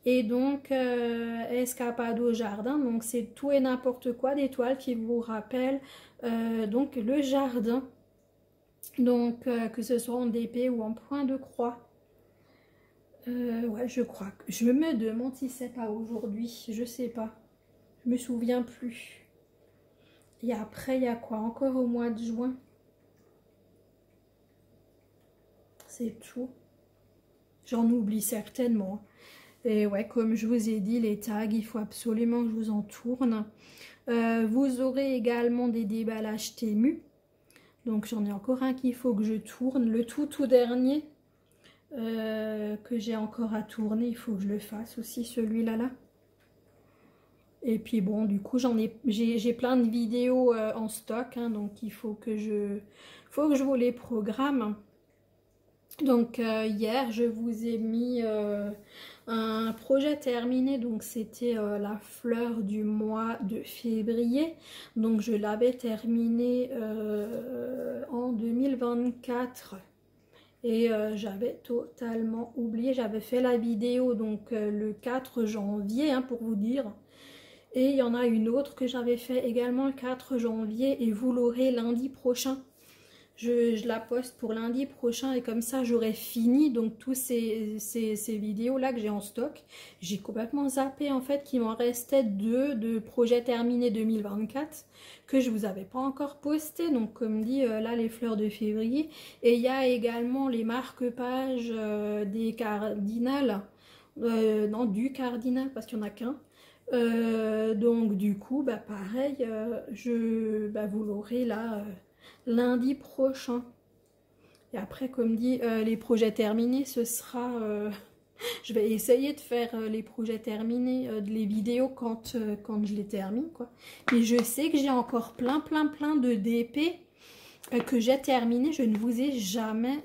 Et donc escapade au jardin, donc c'est tout et n'importe quoi, des toiles qui vous rappellent donc le jardin. Donc que ce soit en DP ou en point de croix. Ouais, je crois que je me demande si c'est pas aujourd'hui, je sais pas. Je me souviens plus. Et après, il y a quoi encore au mois de juin? C'est tout. J'en oublie certainement. Et ouais, comme je vous ai dit, les tags, il faut absolument que je vous en tourne. Vous aurez également des déballages Temu. Donc j'en ai encore un qu'il faut que je tourne. Le tout dernier que j'ai encore à tourner, il faut que je le fasse aussi, celui-là là. Et puis bon, du coup, j'ai plein de vidéos en stock, hein, donc il faut que je vous les programme. Donc hier, je vous ai mis un projet terminé, donc c'était la fleur du mois de février. Donc je l'avais terminé en 2024. Et j'avais totalement oublié, j'avais fait la vidéo donc le 4 janvier, hein, pour vous dire. Et il y en a une autre que j'avais fait également le 4 janvier et vous l'aurez lundi prochain. Je la poste pour lundi prochain et comme ça j'aurai fini donc tous ces vidéos là que j'ai en stock. J'ai complètement zappé en fait qu'il m'en restait 2 de projets terminés 2024 que je vous avais pas encore posté. Donc comme dit là les fleurs de février, et il y a également les marque-pages des cardinales, non du cardinal parce qu'il n'y en a qu'un. Donc du coup bah pareil, vous l'aurez là lundi prochain. Et après comme dit les projets terminés, ce sera je vais essayer de faire les projets terminés, les vidéos quand je les termine quoi. Mais je sais que j'ai encore plein de DP que j'ai terminé. Je ne vous ai jamais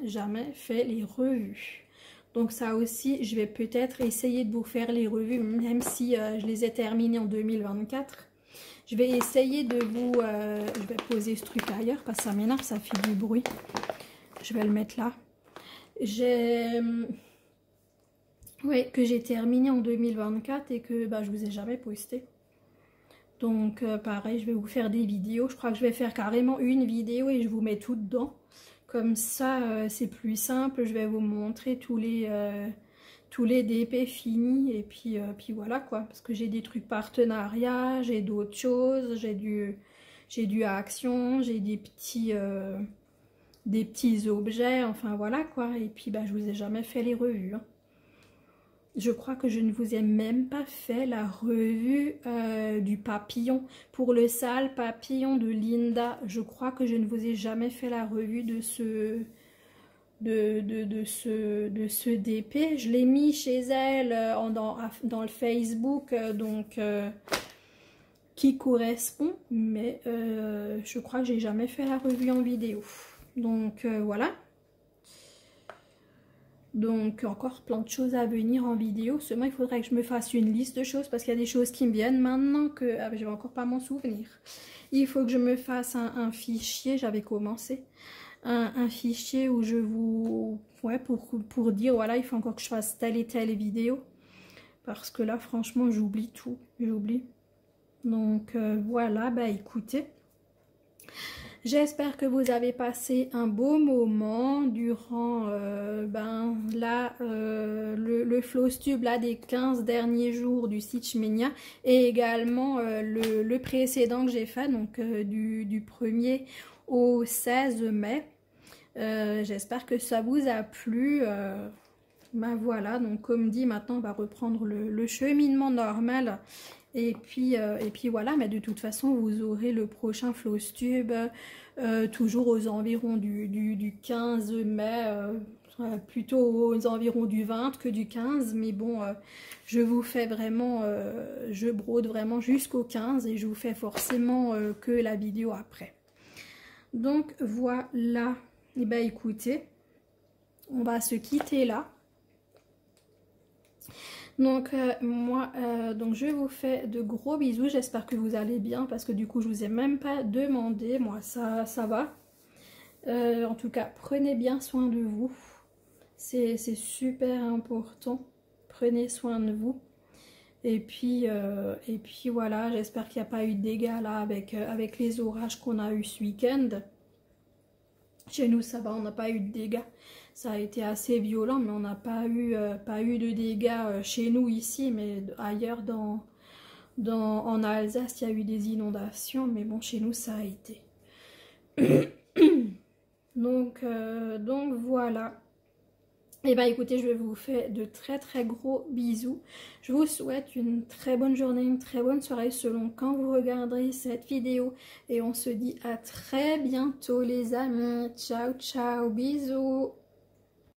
fait les revues. Donc ça aussi, je vais peut-être essayer de vous faire les revues, même si je les ai terminées en 2024. Je vais essayer de vous... je vais poser ce truc ailleurs parce que ça m'énerve, ça fait du bruit. Je vais le mettre là. Ouais, que j'ai terminé en 2024 et que je vous ai jamais posté. Donc pareil, je vais vous faire des vidéos. Je crois que je vais faire carrément une vidéo et je vous mets tout dedans. Comme ça, c'est plus simple. Je vais vous montrer tous les DP finis. Et puis voilà quoi. Parce que j'ai des trucs partenariats, j'ai d'autres choses. J'ai du action, j'ai des petits objets. Enfin voilà quoi. Et puis je vous ai jamais fait les revues. Hein. Je crois que je ne vous ai même pas fait la revue du papillon. Pour le sale papillon de Linda, je crois que je ne vous ai jamais fait la revue de ce DP. Je l'ai mis chez elle dans le Facebook, qui correspond, mais je crois que j'ai jamais fait la revue en vidéo. Donc voilà. Donc encore plein de choses à venir en vidéo. Seulement il faudrait que je me fasse une liste de choses parce qu'il y a des choses qui me viennent maintenant que je vais encore pas m'en souvenir. Il faut que je me fasse un fichier, j'avais commencé, un fichier où je vous... Ouais, pour dire voilà, il faut encore que je fasse telle et telle vidéo. Parce que là franchement j'oublie tout, j'oublie. Donc voilà, bah écoutez. J'espère que vous avez passé un beau moment durant le Flowstube là, des 15 derniers jours du Stitch Mania et également le précédent que j'ai fait, donc du 1er au 16 mai. J'espère que ça vous a plu. Ben voilà, donc comme dit, maintenant on va reprendre le cheminement normal. Et puis voilà, mais de toute façon vous aurez le prochain Flowstube toujours aux environs du 15 mai, plutôt aux environs du 20 que du 15, mais bon, je vous fais vraiment, je brode vraiment jusqu'au 15 et je vous fais forcément que la vidéo après. Donc voilà, et ben écoutez, on va se quitter là. Donc moi, donc je vous fais de gros bisous, j'espère que vous allez bien parce que du coup je vous ai même pas demandé, moi ça va. En tout cas, prenez bien soin de vous, c'est super important, prenez soin de vous. Et puis voilà, j'espère qu'il n'y a pas eu de dégâts là avec les orages qu'on a eu ce week-end. Chez nous ça va, on n'a pas eu de dégâts. Ça a été assez violent, mais on n'a pas eu de dégâts chez nous ici, mais ailleurs en Alsace, il y a eu des inondations, mais bon, chez nous, ça a été. donc voilà. Et bien écoutez, je vous fais de très gros bisous. Je vous souhaite une très bonne journée, une très bonne soirée selon quand vous regarderez cette vidéo. Et on se dit à très bientôt les amis. Ciao, ciao, bisous.